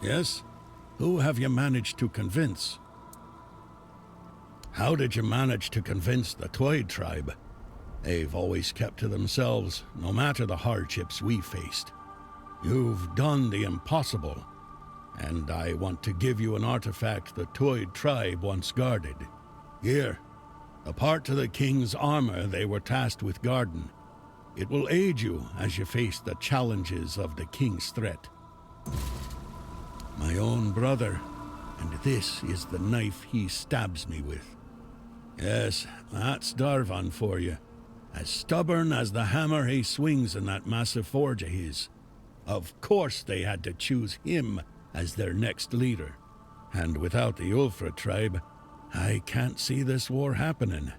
Yes? Who have you managed to convince? How did you manage to convince the Twyde tribe? They've always kept to themselves, no matter the hardships we faced. You've done the impossible, and I want to give you an artifact the Twyde tribe once guarded. Here, a part to the king's armor they were tasked with guarding. It will aid you as you face the challenges of the king's threat. My own brother, and this is the knife he stabs me with. Yes, that's Darvan for you. As stubborn as the hammer he swings in that massive forge of his. Of course they had to choose him as their next leader. And without the Ulfra tribe, I can't see this war happening.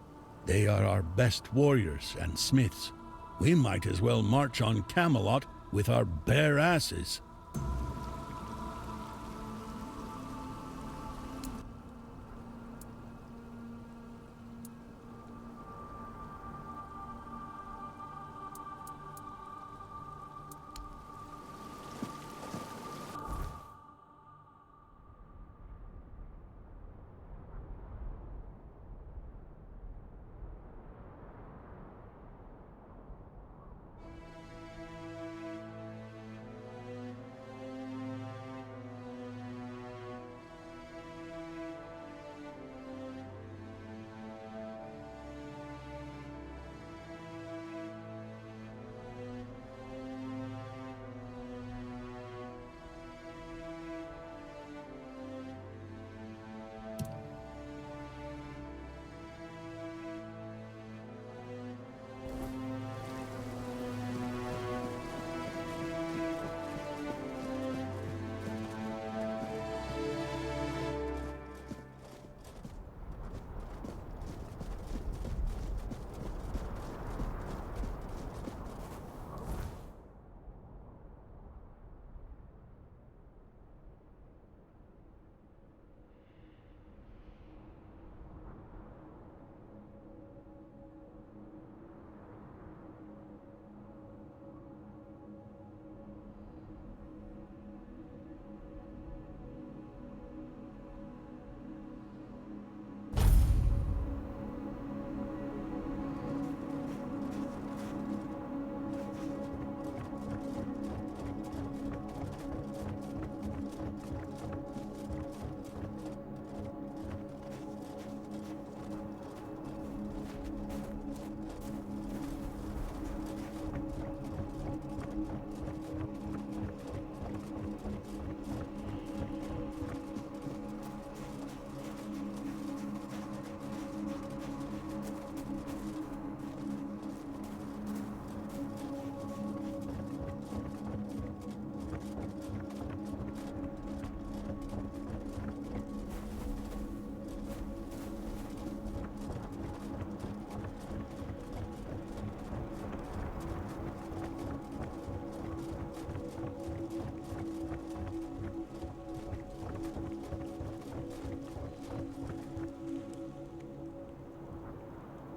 They are our best warriors and smiths. We might as well march on Camelot with our bare asses.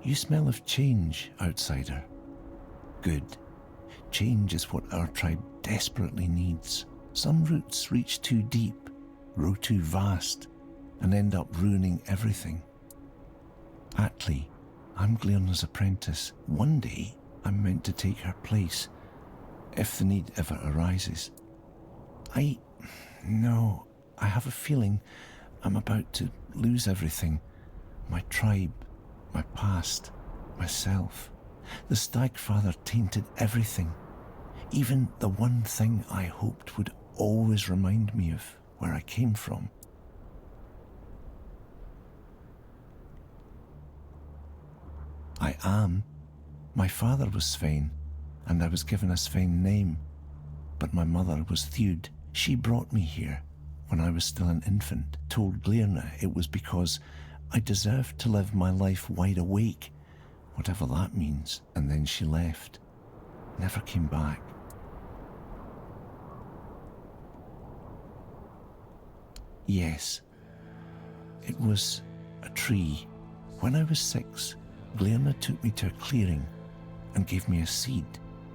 You smell of change, outsider. Good. Change is what our tribe desperately needs. Some roots reach too deep, grow too vast, and end up ruining everything. Atli, I'm Glearna's apprentice. One day, I'm meant to take her place, if the need ever arises. I have a feeling I'm about to lose everything. My tribe, my past, myself. The Stagfather tainted everything. Even the one thing I hoped would always remind me of where I came from. I am. My father was Svein, and I was given a Svein name. But my mother was Thewd. She brought me here when I was still an infant, told Glearna it was because I deserved to live my life wide awake, whatever that means, and then she left. Never came back. Yes, it was a tree. When I was 6, Glearna took me to a clearing and gave me a seed.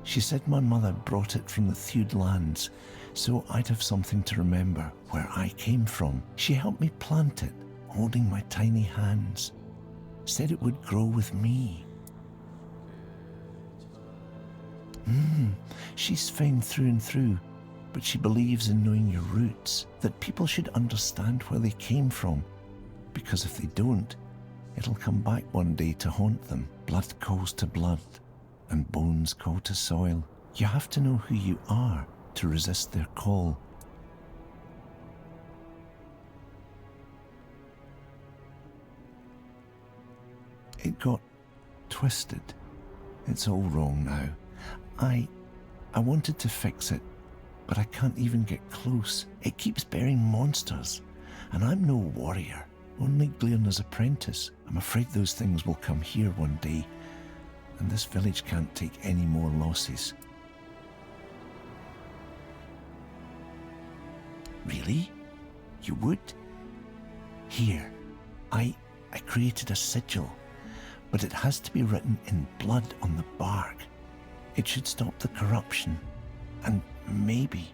She said my mother brought it from the Thewed lands, so I'd have something to remember where I came from. She helped me plant it, holding my tiny hands. Said it would grow with me. She's fine through and through, but she believes in knowing your roots, that people should understand where they came from, because if they don't, it'll come back one day to haunt them. Blood calls to blood, and bones call to soil. You have to know who you are to resist their call. It got twisted. It's all wrong now. I wanted to fix it, but I can't even get close. It keeps bearing monsters, and I'm no warrior, only Glearna's apprentice. I'm afraid those things will come here one day, and this village can't take any more losses. Really? You would? Here, I created a sigil, but it has to be written in blood on the bark. It should stop the corruption, and maybe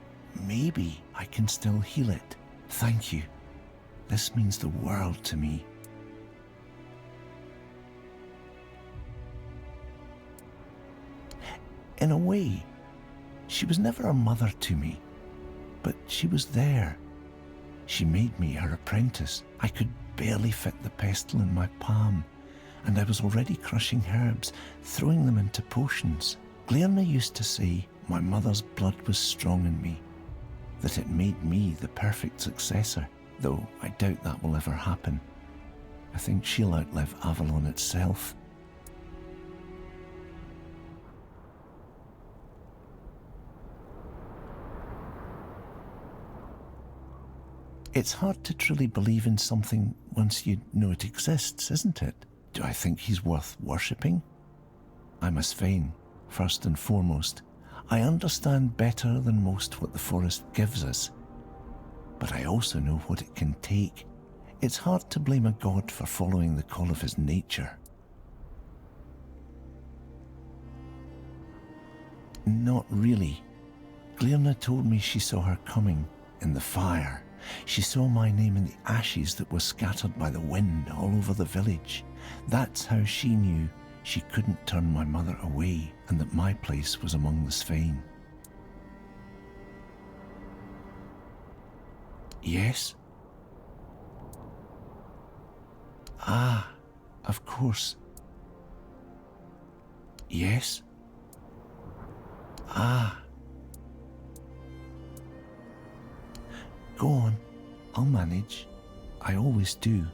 I can still heal it. Thank you. This means the world to me. In a way, she was never a mother to me, but she was there. She made me her apprentice. I could barely fit the pestle in my palm, and I was already crushing herbs, throwing them into potions. Glearna used to say my mother's blood was strong in me, that it made me the perfect successor, though I doubt that will ever happen. I think she'll outlive Avalon itself. It's hard to truly believe in something once you know it exists, isn't it? Do I think he's worth worshipping? I'm a Svein, first and foremost. I understand better than most what the forest gives us, but I also know what it can take. It's hard to blame a god for following the call of his nature. Not really. Glearna told me she saw her coming in the fire. She saw my name in the ashes that were scattered by the wind all over the village. That's how she knew she couldn't turn my mother away, and that my place was among the Svein. Yes? Ah, of course. Yes? Ah. Go on, I'll manage. I always do.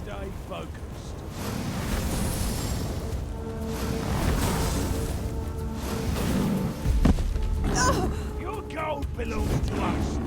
Stay focused. Your gold belongs to us.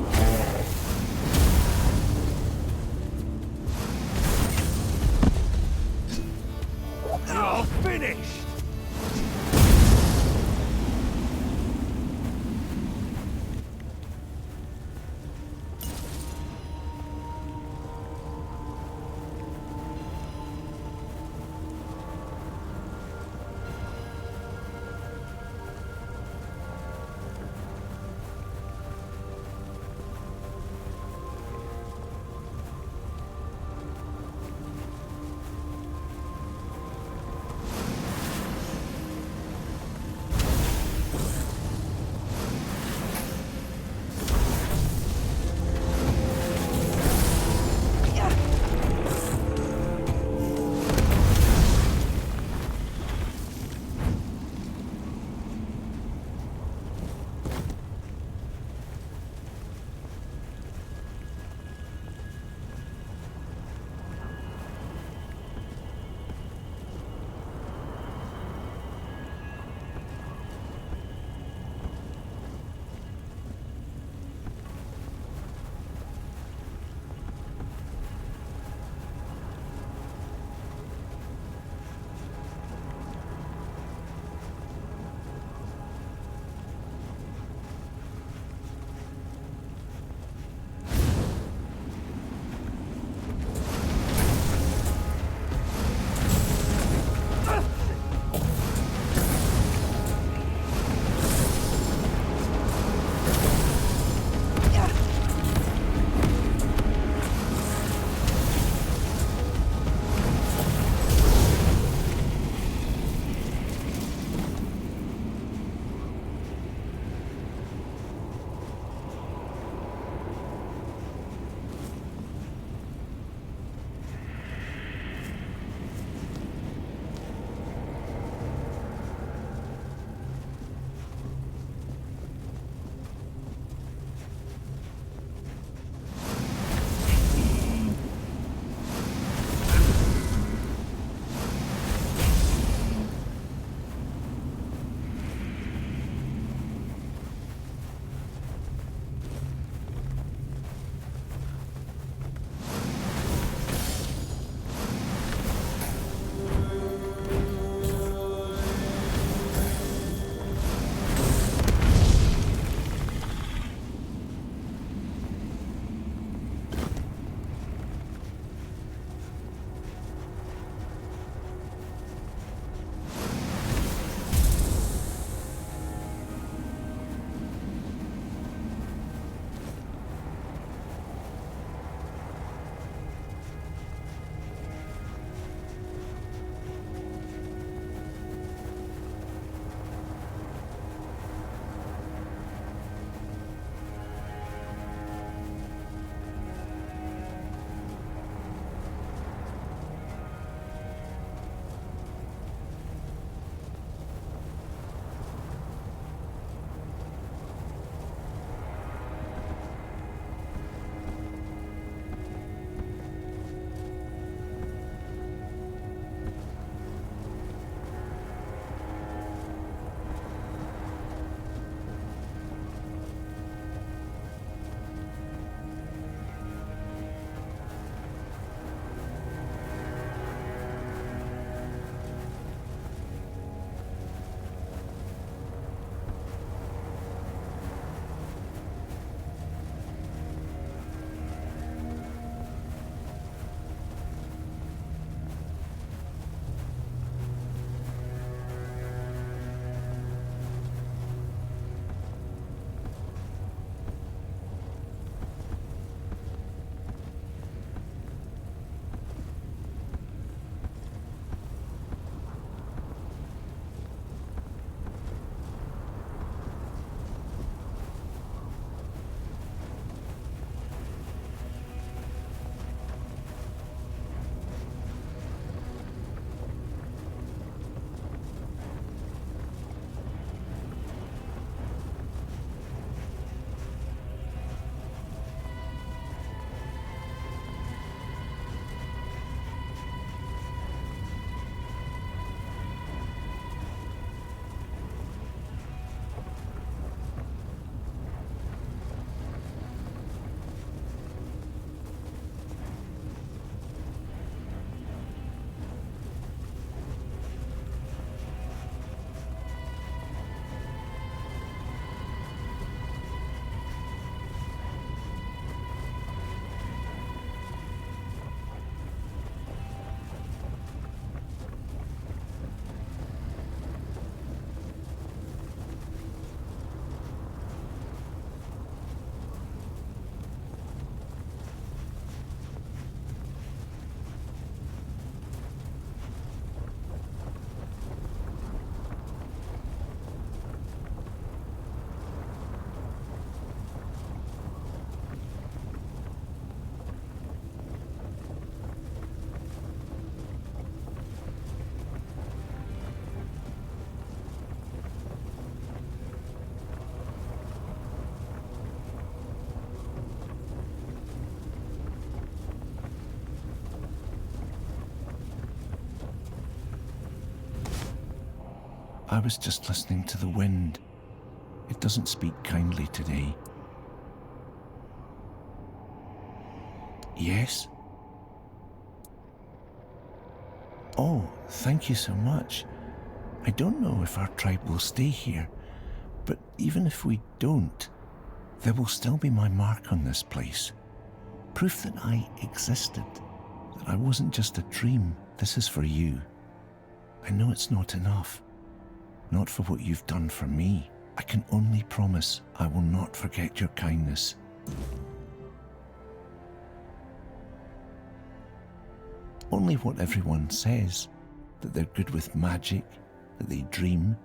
I was just listening to the wind. It doesn't speak kindly today. Yes? Oh, thank you so much. I don't know if our tribe will stay here, but even if we don't, there will still be my mark on this place. Proof that I existed, that I wasn't just a dream. This is for you. I know it's not enough, not for what you've done for me. I can only promise I will not forget your kindness. Only what everyone says, that they're good with magic, that they dream,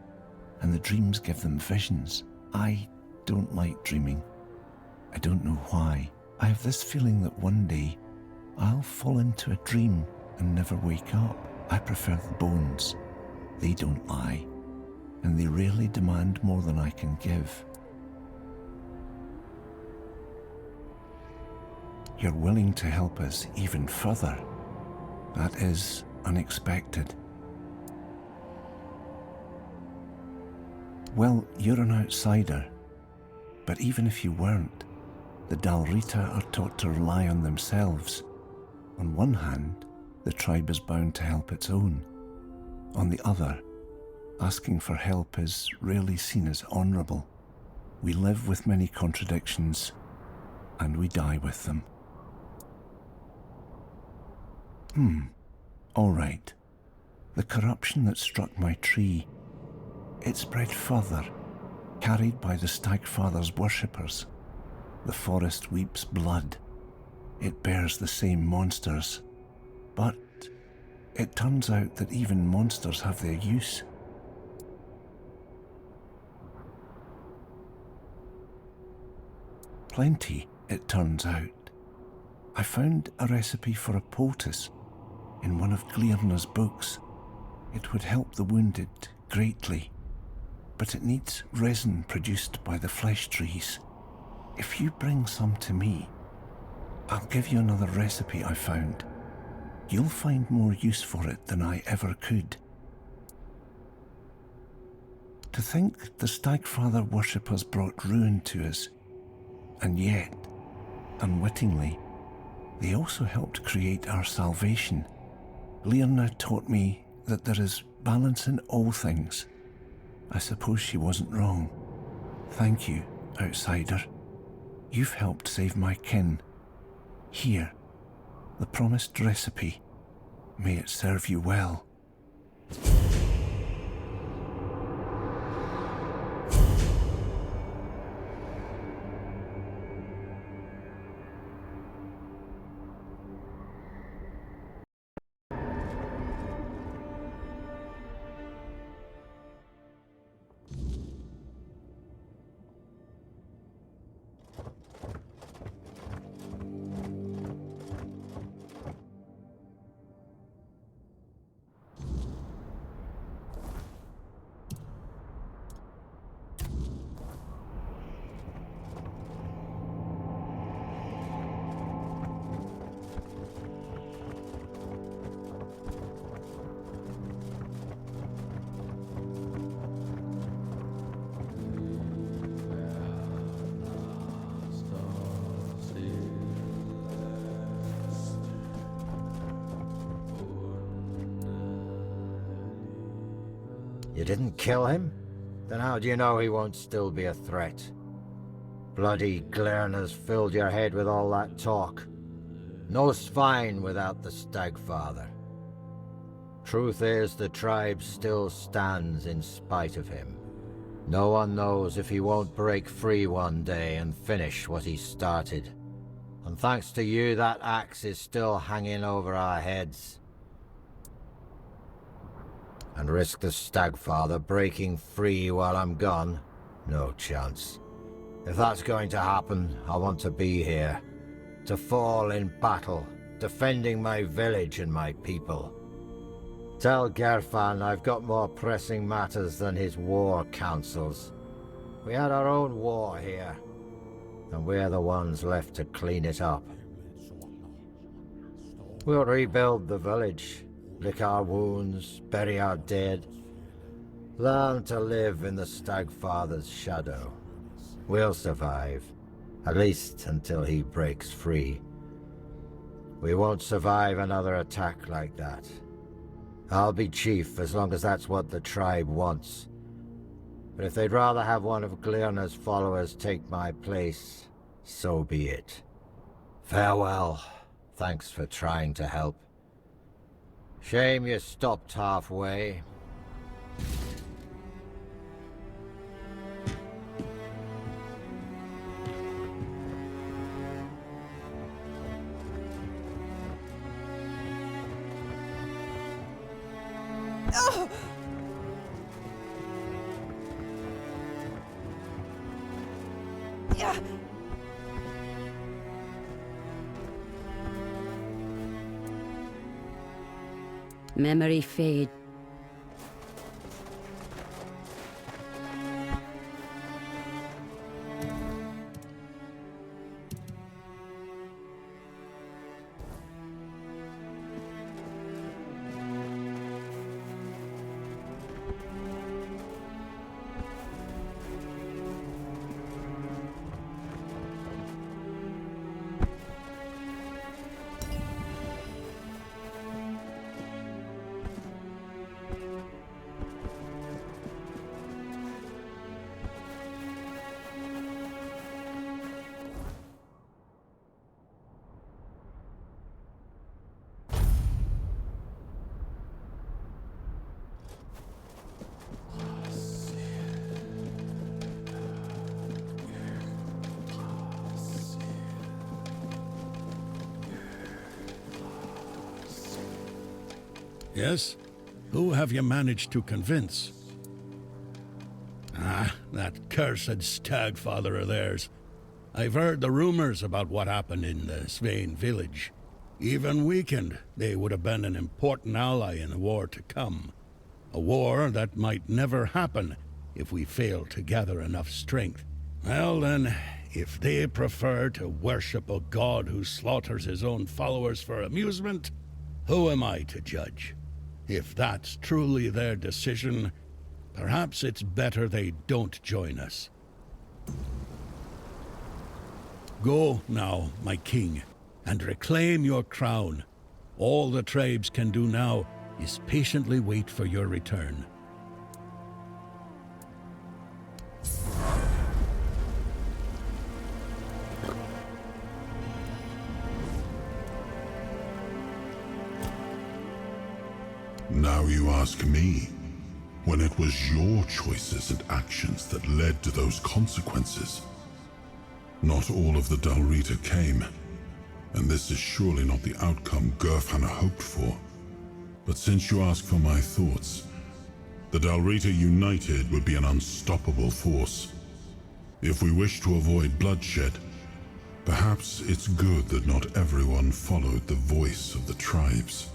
and the dreams give them visions. I don't like dreaming. I don't know why. I have this feeling that one day I'll fall into a dream and never wake up. I prefer the bones. They don't lie, and they rarely demand more than I can give. You're willing to help us even further. That is unexpected. Well, you're an outsider, but even if you weren't, the Dalrita are taught to rely on themselves. On one hand, the tribe is bound to help its own. On the other, asking for help is rarely seen as honourable. We live with many contradictions, and we die with them. All right. The corruption that struck my tree, it spread further, carried by the Stagfather's worshippers. The forest weeps blood. It bears the same monsters. But it turns out that even monsters have their use. Plenty, it turns out. I found a recipe for a poultice in one of Glirna's books. It would help the wounded greatly, but it needs resin produced by the flesh trees. If you bring some to me, I'll give you another recipe I found. You'll find more use for it than I ever could. To think the Stagfather worshippers brought ruin to us, and yet, unwittingly, they also helped create our salvation. Glirna taught me that there is balance in all things. I suppose she wasn't wrong. Thank you, outsider. You've helped save my kin. Here, the promised recipe. May it serve you well. You didn't kill him? Then how do you know he won't still be a threat? Bloody Glirna's filled your head with all that talk. No swine without the Stagfather. Truth is, the tribe still stands in spite of him. No one knows if he won't break free one day and finish what he started. And thanks to you, that axe is still hanging over our heads. And risk the Stagfather breaking free while I'm gone? No chance. If that's going to happen, I want to be here. To fall in battle, defending my village and my people. Tell Gerfan I've got more pressing matters than his war councils. We had our own war here, and we're the ones left to clean it up. We'll rebuild the village, lick our wounds, bury our dead. Learn to live in the Stagfather's shadow. We'll survive, at least until he breaks free. We won't survive another attack like that. I'll be chief as long as that's what the tribe wants. But if they'd rather have one of Glirna's followers take my place, so be it. Farewell. Thanks for trying to help. Shame you stopped halfway. Memory fade. Yes? Who have you managed to convince? Ah, that cursed stagfather of theirs. I've heard the rumors about what happened in the Svein village. Even weakened, they would have been an important ally in the war to come. A war that might never happen if we fail to gather enough strength. Well then, if they prefer to worship a god who slaughters his own followers for amusement, who am I to judge? If that's truly their decision, perhaps it's better they don't join us. Go now, my king, and reclaim your crown. All the tribes can do now is patiently wait for your return. Now you ask me, when it was your choices and actions that led to those consequences. Not all of the Dalrita came, and this is surely not the outcome Gurfhanna hoped for. But since you ask for my thoughts, the Dalrita united would be an unstoppable force. If we wish to avoid bloodshed, perhaps it's good that not everyone followed the voice of the tribes.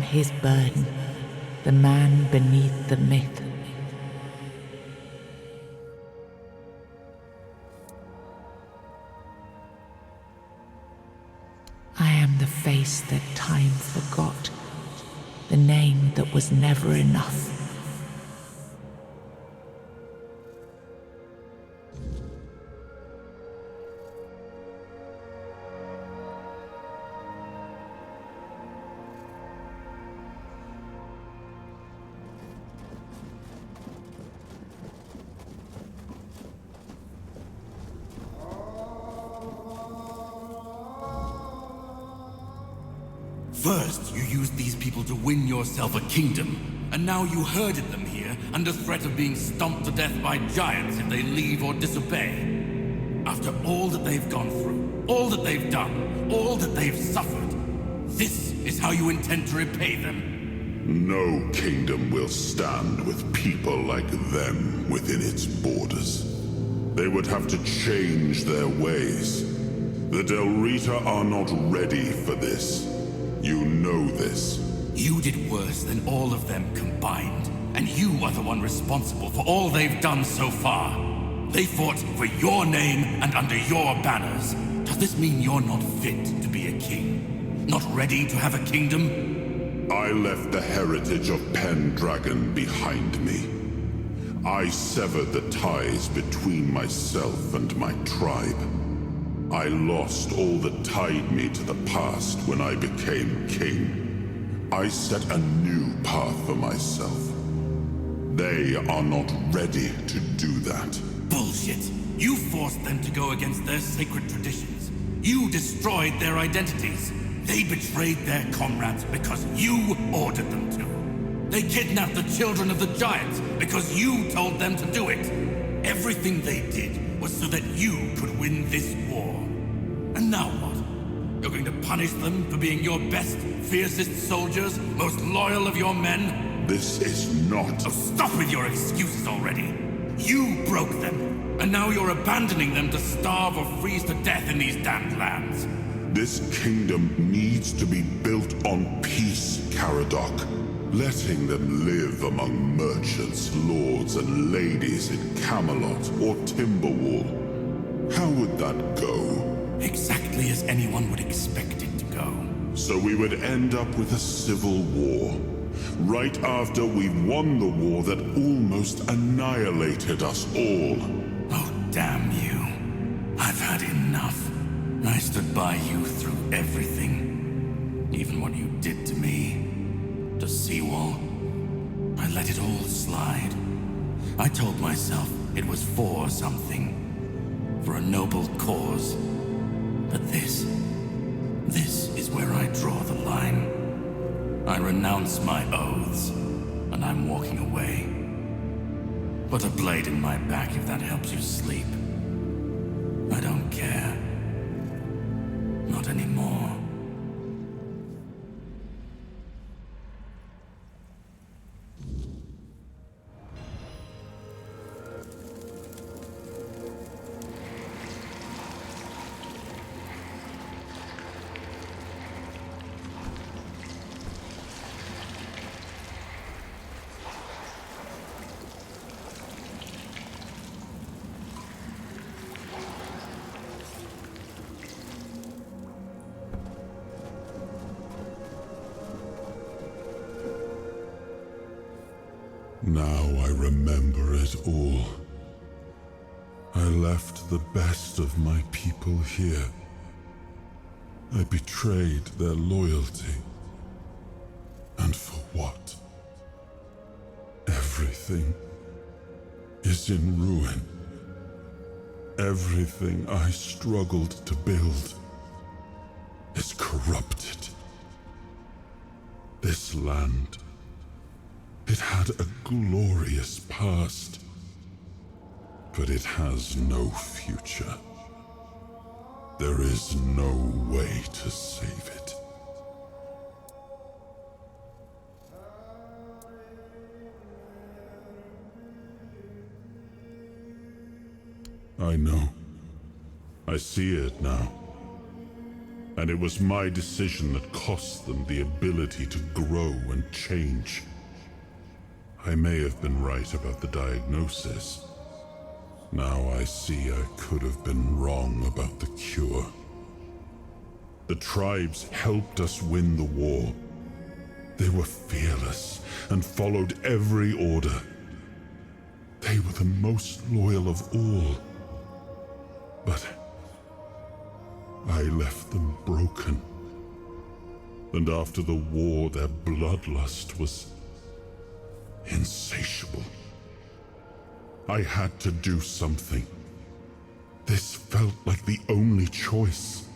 His burden, the man beneath the myth. I am the face that time forgot, the name that was never enough. First, you used these people to win yourself a kingdom, and now you herded them here under threat of being stomped to death by giants if they leave or disobey. After all that they've gone through, all that they've done, all that they've suffered, this is how you intend to repay them? No kingdom will stand with people like them within its borders. They would have to change their ways. The Del Rita are not ready for this. You know this. You did worse than all of them combined, and you are the one responsible for all they've done so far. They fought for your name and under your banners. Does this mean you're not fit to be a king? Not ready to have a kingdom? I left the heritage of Pendragon behind me. I severed the ties between myself and my tribe. I lost all that tied me to the past when I became king. I set a new path for myself. They are not ready to do that. Bullshit! You forced them to go against their sacred traditions. You destroyed their identities. They betrayed their comrades because you ordered them to. They kidnapped the children of the giants because you told them to do it. Everything they did was so that you could win this war. And now what? You're going to punish them for being your best, fiercest soldiers, most loyal of your men? This is not... Oh, stop with your excuses already! You broke them! And now you're abandoning them to starve or freeze to death in these damned lands. This kingdom needs to be built on peace, Caradoc. Letting them live among merchants, lords, and ladies in Camelot or Timberwall. How would that go? Exactly as anyone would expect it to go. So we would end up with a civil war. Right after we won the war that almost annihilated us all. Oh, damn you. I've had enough. I stood by you through everything. Even what you did to me. To Seawall. I let it all slide. I told myself it was for something. For a noble cause. But this is where I draw the line. I renounce my oaths, and I'm walking away. Put a blade in my back if that helps you sleep. I don't care. Not anymore. Now I remember it all. I left the best of my people here. I betrayed their loyalty. And for what? Everything is in ruin. Everything I struggled to build is corrupted. This land, it had a glorious past, but it has no future. There is no way to save it. I know. I see it now. And it was my decision that cost them the ability to grow and change. I may have been right about the diagnosis. Now I see I could have been wrong about the cure. The tribes helped us win the war. They were fearless and followed every order. They were the most loyal of all. But I left them broken. And after the war, their bloodlust was insatiable. I had to do something. This felt like the only choice.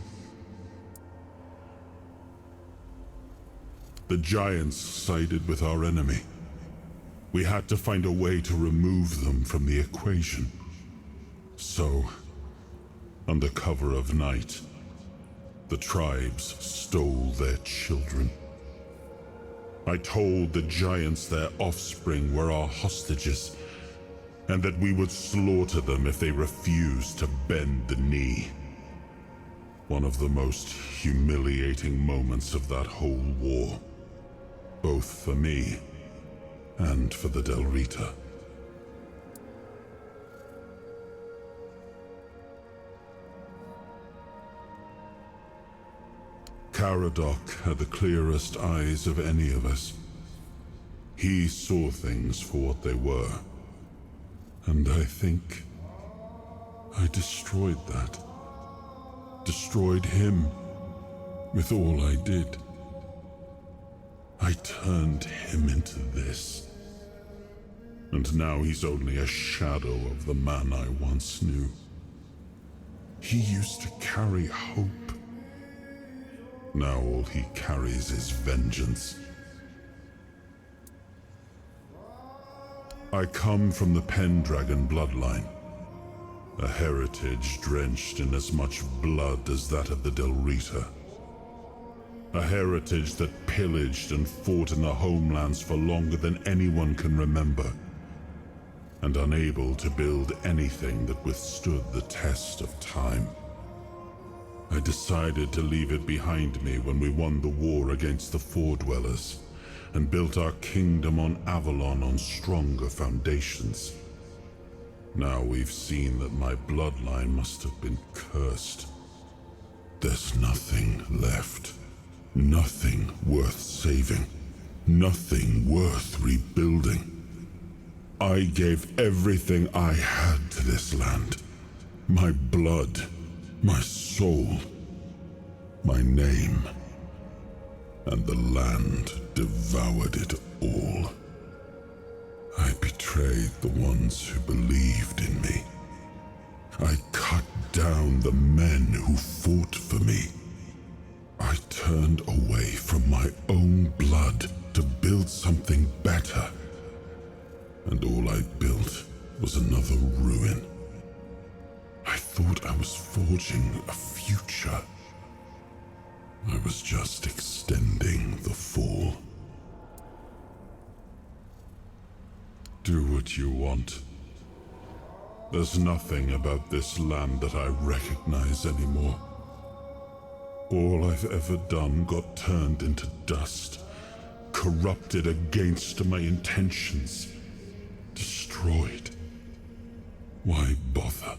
The giants sided with our enemy. We had to find a way to remove them from the equation. So, under cover of night, the tribes stole their children. I told the giants their offspring were our hostages, and that we would slaughter them if they refused to bend the knee. One of the most humiliating moments of that whole war, both for me and for the Del Rita. Caradoc had the clearest eyes of any of us. He saw things for what they were. And I think I destroyed that. Destroyed him with all I did. I turned him into this. And now he's only a shadow of the man I once knew. He used to carry hope. Now all he carries is vengeance. I come from the Pendragon bloodline, a heritage drenched in as much blood as that of the Del Rita. A heritage that pillaged and fought in the homelands for longer than anyone can remember. and unable to build anything that withstood the test of time. I decided to leave it behind me when we won the war against the Foredwellers and built our kingdom on Avalon on stronger foundations. Now we've seen that my bloodline must have been cursed. There's nothing left. Nothing worth saving. Nothing worth rebuilding. I gave everything I had to this land. My blood, my soul, my name. And the land devoured it all. I betrayed the ones who believed in me. I cut down the men who fought for me. I turned away from my own blood to build something better. And all I built was another ruin. I thought I was forging a future. I was just extending the fall. Do what you want. There's nothing about this land that I recognize anymore. All I've ever done got turned into dust, corrupted against my intentions, destroyed. Why bother?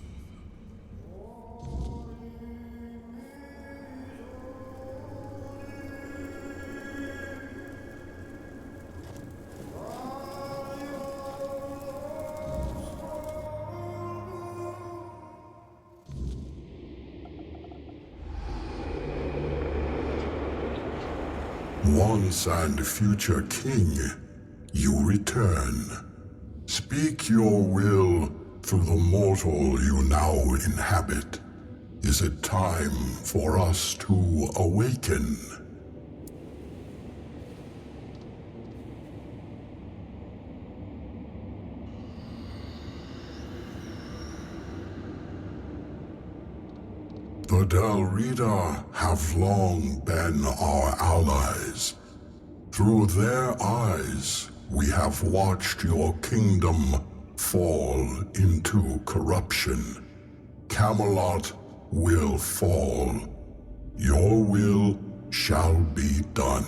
Once and future king, you return. Speak your will through the mortal you now inhabit. Is it time for us to awaken? The Dalrida have long been our allies. Through their eyes, we have watched your kingdom fall into corruption. Camelot will fall. Your will shall be done.